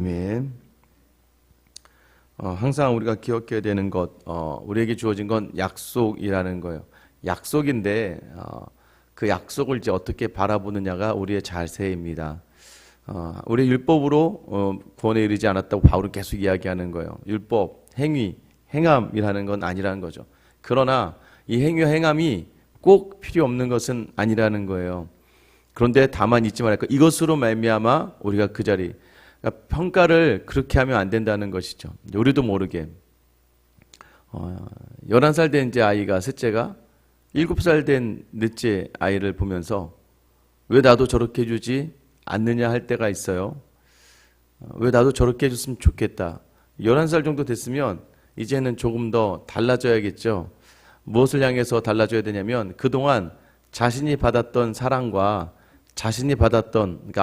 아멘. 항상 우리가 기억해야 되는 것, 우리에게 주어진 건 약속이라는 거예요. 약속인데 그 약속을 이제 어떻게 바라보느냐가 우리의 자세입니다. 우리 율법으로 구원에 이르지 않았다고 바울은 계속 이야기하는 거예요. 율법, 행위, 행함이라는 건 아니라는 거죠. 그러나 이 행위와 행함이 꼭 필요 없는 것은 아니라는 거예요. 그런데 다만 잊지 말아야 할 것, 이것으로 말미암아 우리가 그 자리, 그러니까 평가를 그렇게 하면 안 된다는 것이죠. 우리도 모르게 11살 된 이제 아이가, 셋째가 7살 된 넷째 아이를 보면서 왜 나도 저렇게 해주지 않느냐 할 때가 있어요. 왜 나도 저렇게 해줬으면 좋겠다. 11살 정도 됐으면 이제는 조금 더 달라져야겠죠. 무엇을 향해서 달라져야 되냐면 그동안 자신이 받았던 사랑과 자신이 받았던, 그러니까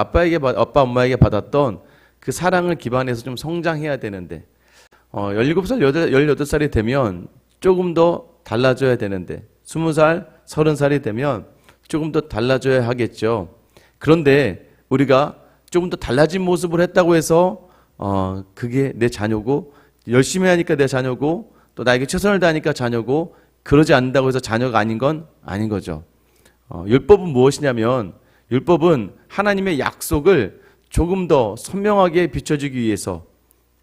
아빠 엄마에게 받았던 그 사랑을 기반해서 좀 성장해야 되는데 17살, 18살이 되면 조금 더 달라져야 되는데 20살, 30살이 되면 조금 더 달라져야 하겠죠. 그런데 우리가 조금 더 달라진 모습을 했다고 해서 그게 내 자녀고, 열심히 하니까 내 자녀고, 또 나에게 최선을 다하니까 자녀고, 그러지 않는다고 해서 자녀가 아닌 건 아닌 거죠. 율법은 무엇이냐면, 율법은 하나님의 약속을 조금 더 선명하게 비춰주기 위해서,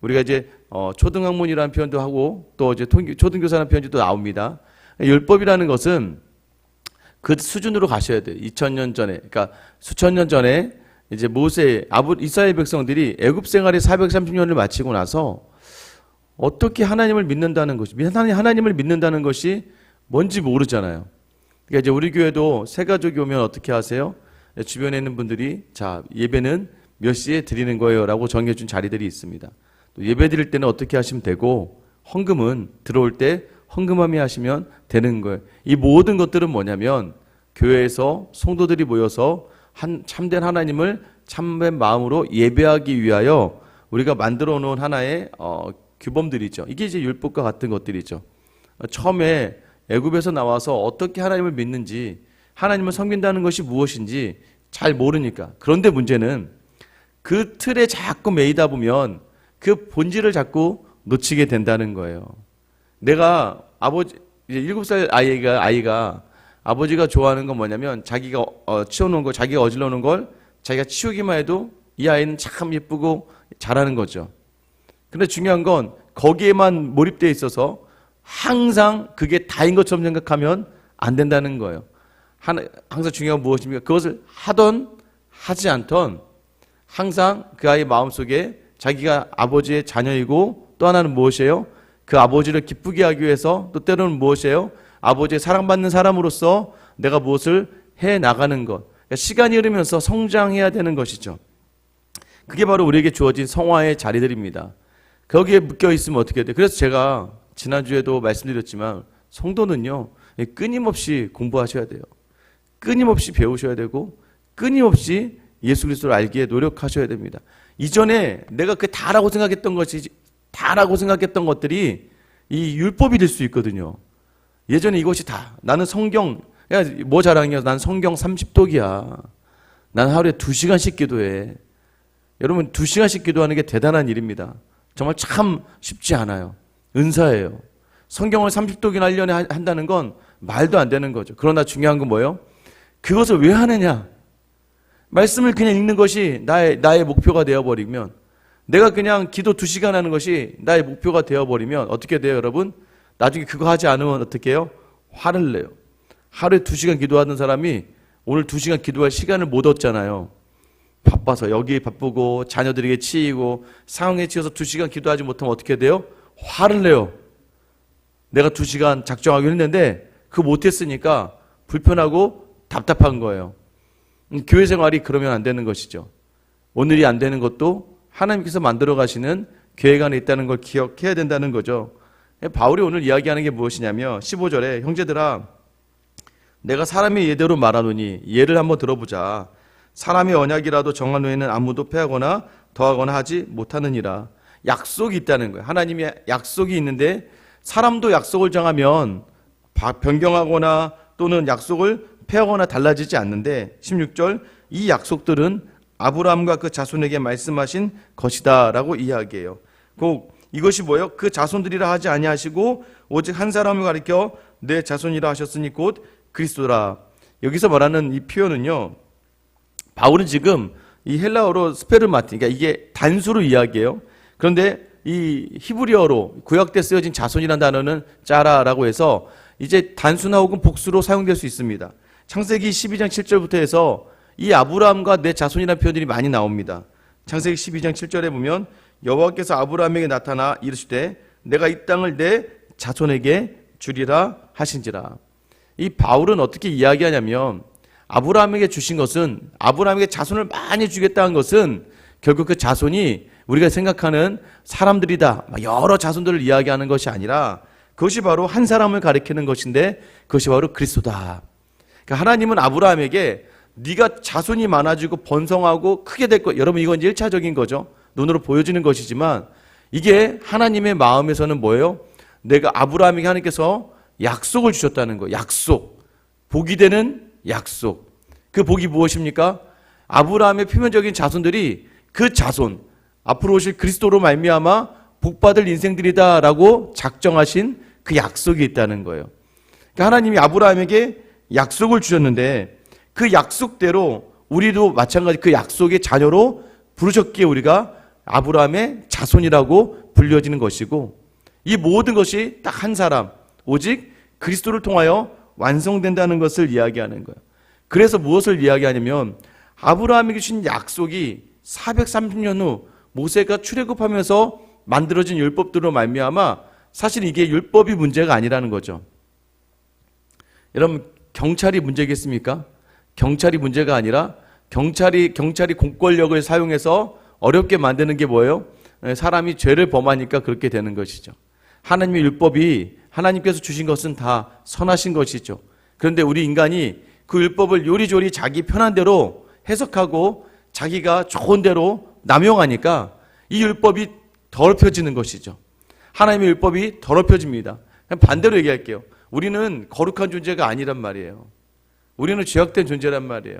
우리가 이제 초등학문이라는 표현도 하고 또 이제 초등교사라는 표현도 나옵니다. 율법이라는 것은 그 수준으로 가셔야 돼요. 2000년 전에, 그러니까 수천 년 전에 이제 이스라엘 백성들이 애굽 생활의 430년을 마치고 나서 어떻게 하나님을 믿는다는 것이, 하나님을 믿는다는 것이 뭔지 모르잖아요. 그러니까 이제 우리 교회도 새 가족이 오면 어떻게 하세요? 주변에 있는 분들이, 자, 예배는 몇 시에 드리는 거예요 라고 정해준 자리들이 있습니다. 또 예배 드릴 때는 어떻게 하시면 되고, 헌금은 들어올 때 헌금함이 하시면 되는 거예요. 이 모든 것들은 뭐냐면 교회에서 성도들이 모여서 참된 하나님을 참된 마음으로 예배하기 위하여 우리가 만들어 놓은 하나의 규범들이죠. 이게 이제 율법과 같은 것들이죠. 처음에 애굽에서 나와서 어떻게 하나님을 믿는지, 하나님을 섬긴다는 것이 무엇인지 잘 모르니까. 그런데 문제는 그 틀에 자꾸 매이다 보면 그 본질을 자꾸 놓치게 된다는 거예요. 내가 이제 7살 아이가 아버지가 좋아하는 건 뭐냐면, 자기가 치워놓은 거, 자기가 어질러 놓은 걸 자기가 치우기만 해도 이 아이는 참 예쁘고 잘하는 거죠. 근데 중요한 건 거기에만 몰입되어 있어서 항상 그게 다인 것처럼 생각하면 안 된다는 거예요. 항상 중요한 건 무엇입니까? 그것을 하던 하지 않던 항상 그 아이 마음속에 자기가 아버지의 자녀이고, 또 하나는 무엇이에요? 그 아버지를 기쁘게 하기 위해서, 또 때로는 무엇이에요? 아버지의 사랑받는 사람으로서 내가 무엇을 해 나가는 것. 그러니까 시간이 흐르면서 성장해야 되는 것이죠. 그게 바로 우리에게 주어진 성화의 자리들입니다. 거기에 묶여 있으면 어떻게 돼요? 그래서 제가 지난주에도 말씀드렸지만, 성도는요, 끊임없이 공부하셔야 돼요. 끊임없이 배우셔야 되고, 끊임없이 예수 그리스도를 알기에 노력하셔야 됩니다. 이전에 내가 그 다라고 생각했던 것들이 이 율법이 될 수 있거든요. 예전에 이것이 다, 나는 성경, 뭐 자랑이야? 난 성경 30독이야. 난 하루에 2시간씩 기도해. 여러분, 2시간씩 기도하는 게 대단한 일입니다. 정말 참 쉽지 않아요. 은사예요. 성경을 30독이나 1년에 한다는 건 말도 안 되는 거죠. 그러나 중요한 건 뭐예요? 그것을 왜 하느냐? 말씀을 그냥 읽는 것이 나의 목표가 되어버리면, 내가 그냥 기도 2시간 하는 것이 나의 목표가 되어버리면 어떻게 돼요, 여러분? 나중에 그거 하지 않으면 어떻게 해요? 화를 내요. 하루에 2시간 기도하는 사람이 오늘 2시간 기도할 시간을 못 얻잖아요. 바빠서, 여기 바쁘고 자녀들에게 치이고 상황에 치여서 2시간 기도하지 못하면 어떻게 돼요? 화를 내요. 내가 2시간 작정하기로 했는데 그거 못했으니까 불편하고 답답한 거예요. 교회 생활이 그러면 안 되는 것이죠. 오늘이 안 되는 것도 하나님께서 만들어 가시는 계획 안에 있다는 걸 기억해야 된다는 거죠. 바울이 오늘 이야기하는 게 무엇이냐면 15절에, 형제들아, 내가 사람의 예대로 말하노니 예를 한번 들어보자. 사람의 언약이라도 정한 후에는 아무도 패하거나 더하거나 하지 못하느니라. 약속이 있다는 거예요. 하나님의 약속이 있는데 사람도 약속을 정하면 변경하거나 또는 약속을 패하거나 달라지지 않는데, 16절, 이 약속들은 아브라함과 그 자손에게 말씀하신 것이다 라고 이야기해요. 꼭 이것이 뭐예요? 그 자손들이라 하지 아니하시고 오직 한 사람을 가리켜 내 자손이라 하셨으니 곧 그리스도라. 여기서 말하는 이 표현은요, 바울은 지금 이 헬라어로 스페르마틴, 그러니까 이게 단수로 이야기해요. 그런데 이 히브리어로 구약 때 쓰여진 자손이라는 단어는 짜라라고 해서 이제 단수나 혹은 복수로 사용될 수 있습니다. 창세기 12장 7절부터 해서 이 아브라함과 내 자손이라는 표현들이 많이 나옵니다. 창세기 12장 7절에 보면 여호와께서 아브라함에게 나타나 이르시되 내가 이 땅을 내 자손에게 주리라 하신지라. 이 바울은 어떻게 이야기하냐면 아브라함에게 주신 것은, 아브라함에게 자손을 많이 주겠다는 것은 결국 그 자손이 우리가 생각하는 사람들이다, 여러 자손들을 이야기하는 것이 아니라 그것이 바로 한 사람을 가리키는 것인데 그것이 바로 그리스도다. 그러니까 하나님은 아브라함에게 네가 자손이 많아지고 번성하고 크게 될 것, 여러분 이건 1차적인 거죠. 눈으로 보여지는 것이지만 이게 하나님의 마음에서는 뭐예요? 내가 아브라함에게 하나님께서 약속을 주셨다는 거예요. 약속. 복이 되는 약속. 그 복이 무엇입니까? 아브라함의 표면적인 자손들이 그 자손, 앞으로 오실 그리스도로 말미암아 복받을 인생들이다라고 작정하신 그 약속이 있다는 거예요. 그러니까 하나님이 아브라함에게 약속을 주셨는데 그 약속대로 우리도 마찬가지 그 약속의 자녀로 부르셨기에 우리가 아브라함의 자손이라고 불려지는 것이고, 이 모든 것이 딱 한 사람, 오직 그리스도를 통하여 완성된다는 것을 이야기하는 거예요. 그래서 무엇을 이야기하냐면 아브라함에게 주신 약속이 430년 후 모세가 출애굽하면서 만들어진 율법들로 말미암아 사실 이게 율법이 문제가 아니라는 거죠. 여러분, 경찰이 문제겠습니까? 경찰이 문제가 아니라 경찰이 공권력을 사용해서 어렵게 만드는 게 뭐예요? 사람이 죄를 범하니까 그렇게 되는 것이죠. 하나님의 율법이, 하나님께서 주신 것은 다 선하신 것이죠. 그런데 우리 인간이 그 율법을 요리조리 자기 편한 대로 해석하고 자기가 좋은 대로 남용하니까 이 율법이 더럽혀지는 것이죠. 하나님의 율법이 더럽혀집니다. 반대로 얘기할게요. 우리는 거룩한 존재가 아니란 말이에요. 우리는 죄악된 존재란 말이에요.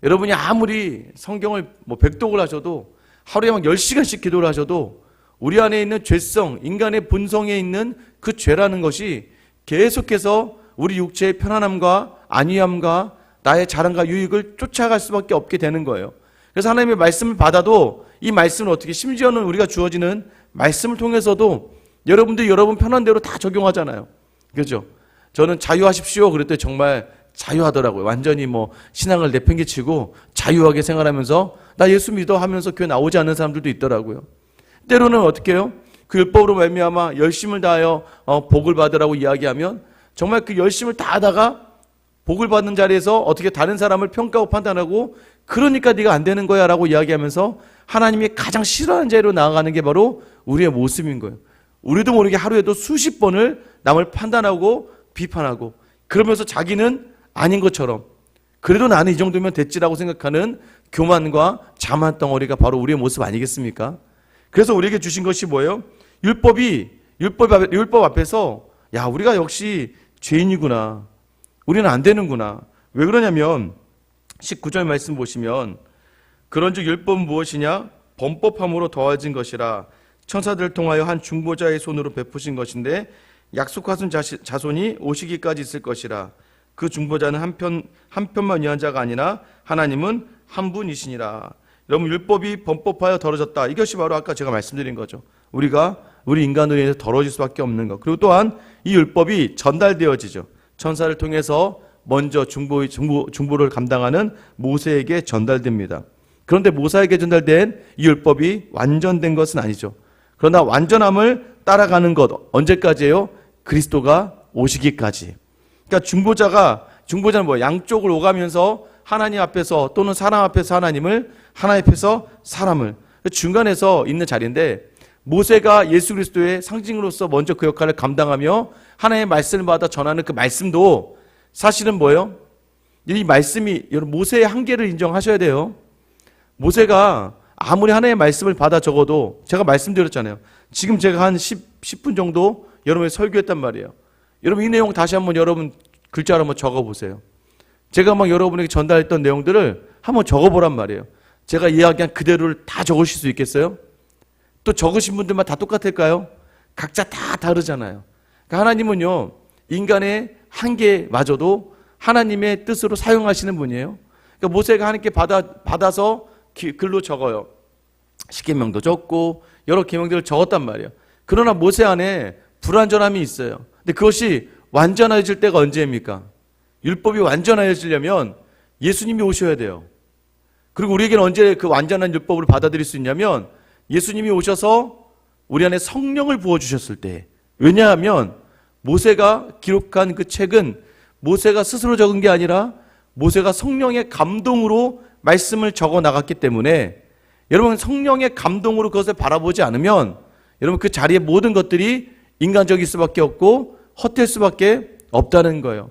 여러분이 아무리 성경을 백독을 하셔도 하루에 막 10시간씩 기도를 하셔도 우리 안에 있는 죄성, 인간의 본성에 있는 그 죄라는 것이 계속해서 우리 육체의 편안함과 안위함과 나의 자랑과 유익을 쫓아갈 수밖에 없게 되는 거예요. 그래서 하나님의 말씀을 받아도 이 말씀을 어떻게, 심지어는 우리가 주어지는 말씀을 통해서도 여러분들이 여러분 편한 대로 다 적용하잖아요. 그렇죠? 저는 자유하십시오 그랬더니 정말 자유하더라고요. 완전히 신앙을 내팽개치고 자유하게 생활하면서 나 예수 믿어 하면서 교회 나오지 않는 사람들도 있더라고요. 때로는 어떻게 해요? 그 율법으로 말미암아 열심을 다하여 복을 받으라고 이야기하면 정말 그 열심을 다하다가 복을 받는 자리에서 어떻게 다른 사람을 평가하고 판단하고 그러니까 네가 안 되는 거야 라고 이야기하면서 하나님이 가장 싫어하는 자리로 나아가는 게 바로 우리의 모습인 거예요. 우리도 모르게 하루에도 수십 번을 남을 판단하고 비판하고 그러면서 자기는 아닌 것처럼 그래도 나는 이 정도면 됐지라고 생각하는 교만과 자만 덩어리가 바로 우리의 모습 아니겠습니까? 그래서 우리에게 주신 것이 뭐예요? 율법 앞에서 야, 우리가 역시 죄인이구나. 우리는 안 되는구나. 왜 그러냐면 19절 말씀 보시면 그런즉 율법은 무엇이냐? 범법함으로 더해진 것이라 천사들을 통하여 한 중보자의 손으로 베푸신 것인데 약속하신 자손이 오시기까지 있을 것이라. 그 중보자는 한편만 위한 자가 아니라 하나님은 한 분이시니라. 여러분, 율법이 범법하여 더러졌다. 이것이 바로 아까 제가 말씀드린 거죠. 우리 인간으로 인해서 더러워질 수밖에 없는 것. 그리고 또한 이 율법이 전달되어지죠. 천사를 통해서 먼저 중보를 감당하는 모세에게 전달됩니다. 그런데 모세에게 전달된 이 율법이 완전된 것은 아니죠. 그러나 완전함을 따라가는 것, 언제까지예요? 그리스도가 오시기까지. 그러니까 중보자는 뭐예요? 양쪽을 오가면서 하나님 앞에서 또는 사람 앞에서 하나님을, 하나님 앞에서 사람을, 중간에서 있는 자리인데 모세가 예수 그리스도의 상징으로서 먼저 그 역할을 감당하며 하나님의 말씀을 받아 전하는 그 말씀도 사실은 뭐예요? 이 말씀이, 여러분 모세의 한계를 인정하셔야 돼요. 모세가 아무리 하나님의 말씀을 받아 적어도 제가 말씀드렸잖아요. 지금 제가 한 10분 정도 여러분의 설교했단 말이에요. 여러분 이 내용 다시 한번 여러분 글자로 한번 적어보세요. 제가 막 여러분에게 전달했던 내용들을 한번 적어보란 말이에요. 제가 이야기한 그대로를 다 적으실 수 있겠어요? 또 적으신 분들만 다 똑같을까요? 각자 다 다르잖아요. 그러니까 하나님은요, 인간의 한계마저도 하나님의 뜻으로 사용하시는 분이에요. 그러니까 모세가 하나님께 받아서 글로 적어요. 십계명도 적고 여러 계명들을 적었단 말이에요. 그러나 모세 안에 불완전함이 있어요. 근데 그것이 완전해질 때가 언제입니까? 율법이 완전해지려면 예수님이 오셔야 돼요. 그리고 우리에게는 언제 그 완전한 율법을 받아들일 수 있냐면 예수님이 오셔서 우리 안에 성령을 부어주셨을 때. 왜냐하면 모세가 기록한 그 책은 모세가 스스로 적은 게 아니라 모세가 성령의 감동으로 말씀을 적어 나갔기 때문에 여러분 성령의 감동으로 그것을 바라보지 않으면 여러분 그 자리의 모든 것들이 인간적일 수밖에 없고 헛될 수밖에 없다는 거예요.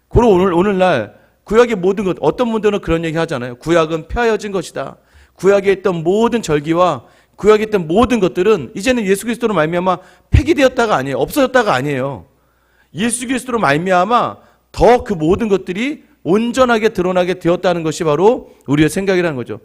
그리고 오늘날 구약의 모든 것, 어떤 분들은 그런 얘기 하잖아요. 구약은 폐하여진 것이다. 구약에 있던 모든 절기와 구약에 있던 모든 것들은 이제는 예수 그리스도로 말미암아 폐기되었다가 아니에요. 없어졌다가 아니에요. 예수 그리스도로 말미암아 더 그 모든 것들이 온전하게 드러나게 되었다는 것이 바로 우리의 생각이라는 거죠.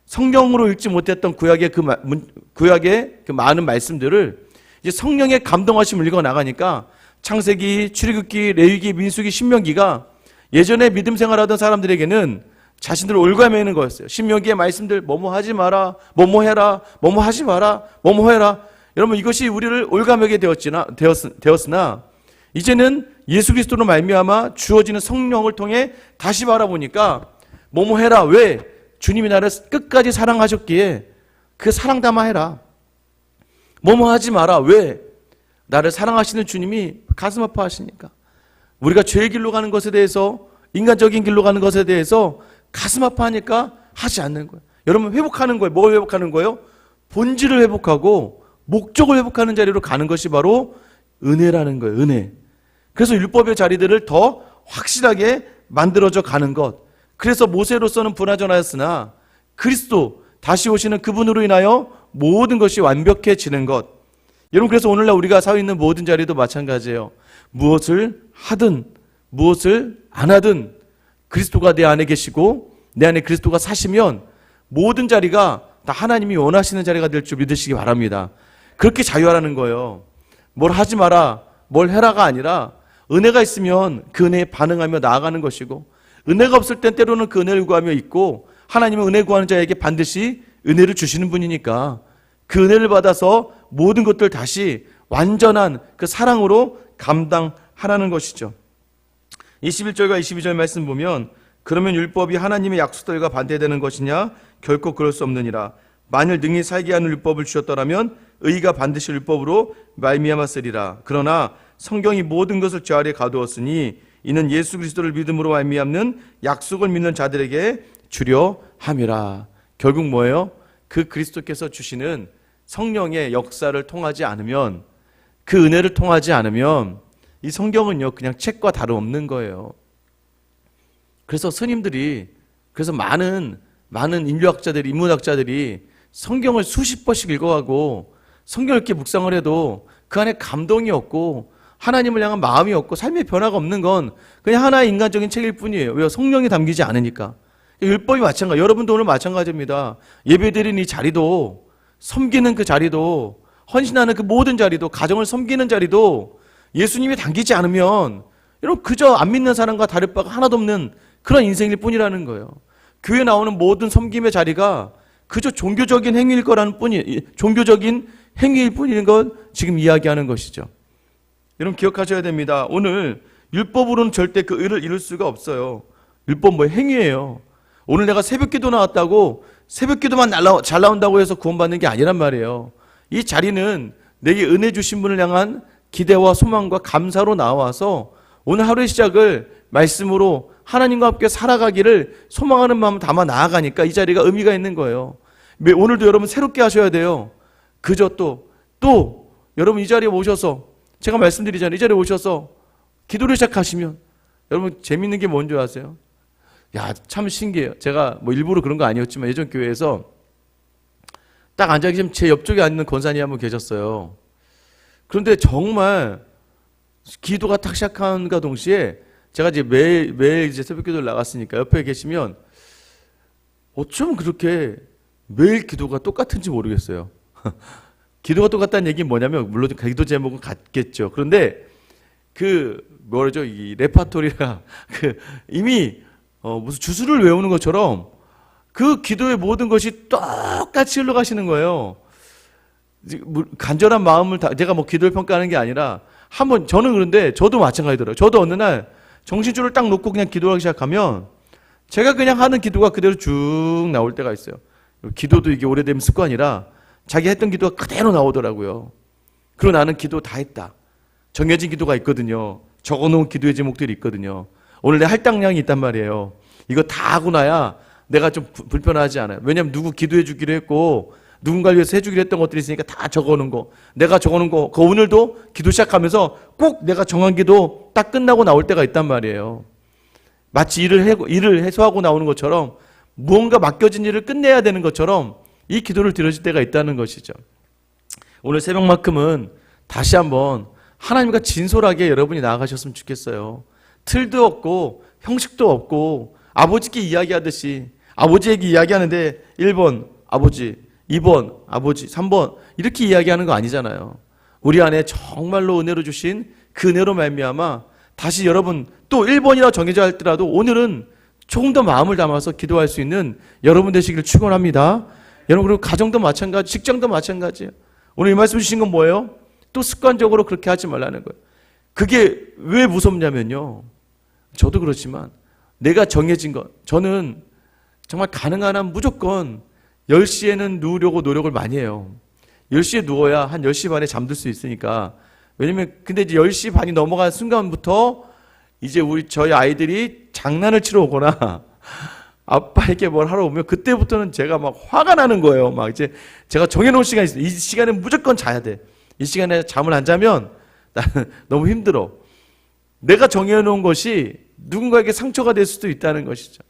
성경으로 읽지 못했던 구약의 그 많은 말씀들을 이제 성령의 감동하심을 읽어 나가니까 창세기, 출애굽기, 레위기, 민수기, 신명기가 예전에 믿음 생활하던 사람들에게는 자신들을 올가매는 거였어요. 신명기의 말씀들 뭐뭐 하지 마라, 뭐뭐 해라, 뭐뭐 하지 마라, 뭐뭐 해라. 여러분 이것이 우리를 올가매게 되었으나 이제는 예수 그리스도로 말미암아 주어지는 성령을 통해 다시 바라보니까 뭐뭐 해라. 왜? 주님이 나를 끝까지 사랑하셨기에 그 사랑 담아 해라. 뭐뭐 하지 마라. 왜? 나를 사랑하시는 주님이 가슴 아파하시니까. 우리가 죄의 길로 가는 것에 대해서, 인간적인 길로 가는 것에 대해서 가슴 아파하니까 하지 않는 거예요. 여러분 회복하는 거예요. 뭘 회복하는 거예요? 본질을 회복하고 목적을 회복하는 자리로 가는 것이 바로 은혜라는 거예요. 은혜. 그래서 율법의 자리들을 더 확실하게 만들어져 가는 것. 그래서 모세로서는 불완전하였으나 그리스도 다시 오시는 그분으로 인하여 모든 것이 완벽해지는 것. 여러분 그래서 오늘날 우리가 서 있는 모든 자리도 마찬가지예요. 무엇을 하든 무엇을 안 하든 그리스도가 내 안에 계시고 내 안에 그리스도가 사시면 모든 자리가 다 하나님이 원하시는 자리가 될 줄 믿으시기 바랍니다. 그렇게 자유하라는 거예요. 뭘 하지 마라, 뭘 해라가 아니라 은혜가 있으면 그 은혜에 반응하며 나아가는 것이고 은혜가 없을 땐 때로는 그 은혜를 구하며 있고 하나님은 은혜 구하는 자에게 반드시 은혜를 주시는 분이니까 그 은혜를 받아서 모든 것들 다시 완전한 그 사랑으로 감당하라는 것이죠. 21절과 22절 말씀 보면 그러면 율법이 하나님의 약속들과 반대되는 것이냐? 결코 그럴 수 없느니라. 만일 능히 살게 하는 율법을 주셨더라면 의가 반드시 율법으로 말미암았으리라. 그러나 성경이 모든 것을 저 아래 가두었으니 이는 예수 그리스도를 믿음으로 말미암는 약속을 믿는 자들에게 주려 함이라. 결국 뭐예요? 그 그리스도께서 주시는 성령의 역사를 통하지 않으면, 그 은혜를 통하지 않으면 이 성경은요 그냥 책과 다름없는 거예요. 그래서 스님들이, 그래서 많은 인류학자들이, 인문학자들이 성경을 수십 번씩 읽어가고 성경을 이렇게 묵상을 해도 그 안에 감동이 없고 하나님을 향한 마음이 없고 삶의 변화가 없는 건 그냥 하나의 인간적인 책일 뿐이에요. 왜요? 성령이 담기지 않으니까. 율법이 마찬가지. 여러분도 오늘 마찬가지입니다. 예배드리는 이 자리도, 섬기는 그 자리도, 헌신하는 그 모든 자리도, 가정을 섬기는 자리도 예수님이 담기지 않으면 여러분 그저 안 믿는 사람과 다를 바가 하나도 없는 그런 인생일 뿐이라는 거예요. 교회에 나오는 모든 섬김의 자리가 그저 종교적인 행위일 거라는 종교적인 행위일 뿐인 걸 지금 이야기하는 것이죠. 여러분 기억하셔야 됩니다. 오늘 율법으로는 절대 그 의를 이룰 수가 없어요. 율법 뭐 행위예요. 오늘 내가 새벽기도 나왔다고 새벽기도만 잘 나온다고 해서 구원받는 게 아니란 말이에요. 이 자리는 내게 은혜 주신 분을 향한 기대와 소망과 감사로 나와서 오늘 하루의 시작을 말씀으로 하나님과 함께 살아가기를 소망하는 마음을 담아 나아가니까 이 자리가 의미가 있는 거예요. 오늘도 여러분 새롭게 하셔야 돼요. 그저 또 여러분 이 자리에 오셔서, 제가 말씀드리잖아요. 이 자리에 오셔서 기도를 시작하시면 여러분 재밌는 게 뭔지 아세요? 야, 참 신기해요. 제가 뭐 일부러 그런 거 아니었지만 예전 교회에서 딱 앉아 계시면 제 옆쪽에 앉는 권사님이 한 분 계셨어요. 그런데 정말 기도가 딱 시작한가 동시에 제가 이제 매일 이제 새벽 기도를 나갔으니까 옆에 계시면 어쩜 그렇게 매일 기도가 똑같은지 모르겠어요. 기도가 똑같다는 얘기는 뭐냐면 물론 기도 제목은 같겠죠. 그런데 뭐라죠? 이 레파토리가 이미 무슨 주술을 외우는 것처럼 그 기도의 모든 것이 똑같이 흘러가시는 거예요. 간절한 마음을 제가 뭐 기도를 평가하는 게 아니라 한번 저는 그런데 저도 마찬가지더라고요. 저도 어느 날 정신줄을 딱 놓고 그냥 기도하기 시작하면 제가 그냥 하는 기도가 그대로 쭉 나올 때가 있어요. 기도도 이게 오래되면 습관이라 자기 했던 기도가 그대로 나오더라고요. 그리고 나는 기도 다 했다. 정해진 기도가 있거든요. 적어놓은 기도의 제목들이 있거든요. 오늘 내 할당량이 있단 말이에요. 이거 다 하고 나야 내가 좀 불편하지 않아요. 왜냐면 누구 기도해 주기로 했고 누군가를 위해서 해주기로 했던 것들이 있으니까 다 적어놓은 거. 내가 적어놓은 거 오늘도 기도 시작하면서 꼭 내가 정한 기도 딱 끝나고 나올 때가 있단 말이에요. 마치 일을 해소하고 나오는 것처럼 무언가 맡겨진 일을 끝내야 되는 것처럼 이 기도를 드려질 때가 있다는 것이죠. 오늘 새벽만큼은 다시 한번 하나님과 진솔하게 여러분이 나아가셨으면 좋겠어요. 틀도 없고 형식도 없고 아버지께 이야기하듯이 아버지에게 이야기하는데 1번 아버지, 2번 아버지, 3번 이렇게 이야기하는 거 아니잖아요. 우리 안에 정말로 은혜로 주신 그 은혜로 말미암아 다시 여러분 또 1번이라 정해져 할지라도 오늘은 조금 더 마음을 담아서 기도할 수 있는 여러분 되시기를 축원합니다. 여러분 그리고 가정도 마찬가지, 직장도 마찬가지예요. 오늘 이 말씀 주신 건 뭐예요? 또 습관적으로 그렇게 하지 말라는 거예요. 그게 왜 무섭냐면요. 저도 그렇지만 내가 정해진 것, 저는 정말 가능한 한 무조건 10시에는 누우려고 노력을 많이 해요. 10시에 누워야 한 10시 반에 잠들 수 있으니까. 왜냐면 근데 이제 10시 반이 넘어간 순간부터 이제 저희 아이들이 장난을 치러 오거나 아빠에게 뭘 하러 오면 그때부터는 제가 막 화가 나는 거예요. 막 이제 제가 정해놓은 시간이 있어요. 이 시간에 무조건 자야 돼. 이 시간에 잠을 안 자면 나는 너무 힘들어. 내가 정해놓은 것이 누군가에게 상처가 될 수도 있다는 것이죠.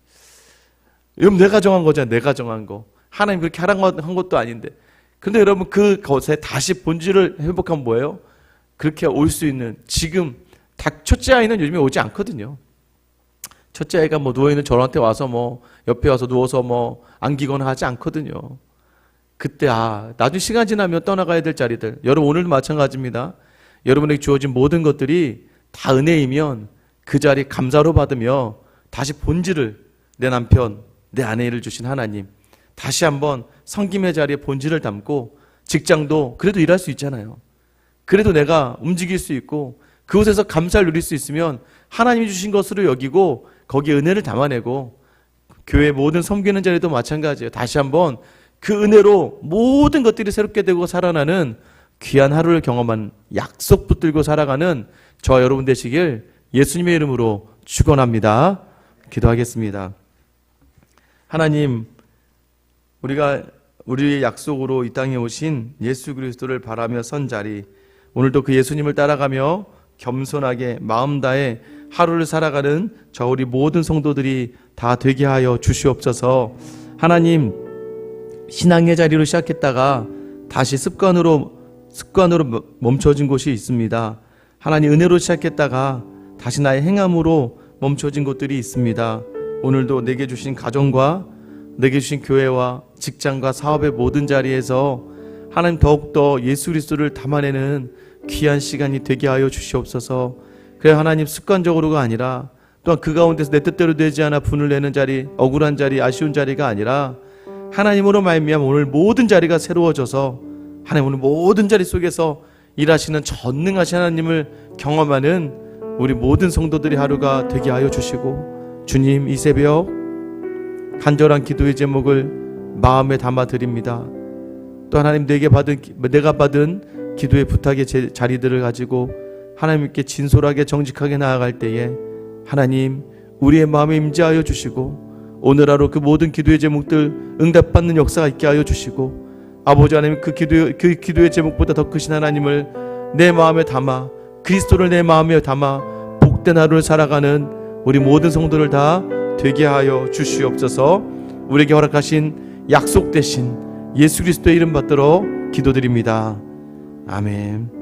여러분 내가 정한 거잖아요. 내가 정한 거. 하나님 그렇게 한 것도 아닌데. 근데 여러분 그것에 다시 본질을 회복하면 뭐예요? 그렇게 올 수 있는 지금 첫째 아이는 요즘에 오지 않거든요. 첫째 아이가 뭐 누워있는 저한테 와서 뭐 옆에 와서 누워서 뭐 안기거나 하지 않거든요. 그때 나중에 시간 지나면 떠나가야 될 자리들. 여러분 오늘도 마찬가지입니다. 여러분에게 주어진 모든 것들이 다 은혜이면 그 자리 감사로 받으며 다시 본질을 내 남편, 내 아내를 주신 하나님 다시 한번 섬김의 자리에 본질을 담고 직장도 그래도 일할 수 있잖아요. 그래도 내가 움직일 수 있고 그곳에서 감사를 누릴 수 있으면 하나님이 주신 것으로 여기고 거기에 은혜를 담아내고 교회 모든 섬기는 자리도 마찬가지예요. 다시 한번 그 은혜로 모든 것들이 새롭게 되고 살아나는 귀한 하루를 경험한 약속 붙들고 살아가는 저와 여러분 되시길 예수님의 이름으로 축원합니다. 기도하겠습니다. 하나님, 우리가 우리의 약속으로 이 땅에 오신 예수 그리스도를 바라며 선 자리, 오늘도 그 예수님을 따라가며 겸손하게 마음 다해 하루를 살아가는 저 우리 모든 성도들이 다 되게 하여 주시옵소서. 하나님, 신앙의 자리로 시작했다가 다시 습관으로 멈춰진 곳이 있습니다. 하나님, 은혜로 시작했다가 다시 나의 행함으로 멈춰진 곳들이 있습니다. 오늘도 내게 주신 가정과 내게 주신 교회와 직장과 사업의 모든 자리에서 하나님 더욱더 예수 그리스도를 담아내는 귀한 시간이 되게 하여 주시옵소서. 그래 하나님 습관적으로가 아니라 또한 그 가운데서 내 뜻대로 되지 않아 분을 내는 자리, 억울한 자리, 아쉬운 자리가 아니라 하나님으로 말미암아 오늘 모든 자리가 새로워져서 하나님 오늘 모든 자리 속에서 일하시는 전능하신 하나님을 경험하는 우리 모든 성도들의 하루가 되게 하여 주시고, 주님 이 새벽 간절한 기도의 제목을 마음에 담아 드립니다. 또 하나님 내가 받은 기도의 부탁의 자리들을 가지고 하나님께 진솔하게 정직하게 나아갈 때에 하나님 우리의 마음에 임재하여 주시고 오늘 하루 그 모든 기도의 제목들 응답받는 역사가 있게 하여 주시고, 아버지 하나님 그 기도의 제목보다 더 크신 하나님을 내 마음에 담아 그리스도를 내 마음에 담아 복된 하루를 살아가는 우리 모든 성도를 다 되게 하여 주시옵소서. 우리에게 허락하신 약속되신 예수 그리스도의 이름 받들어 기도드립니다. 아멘.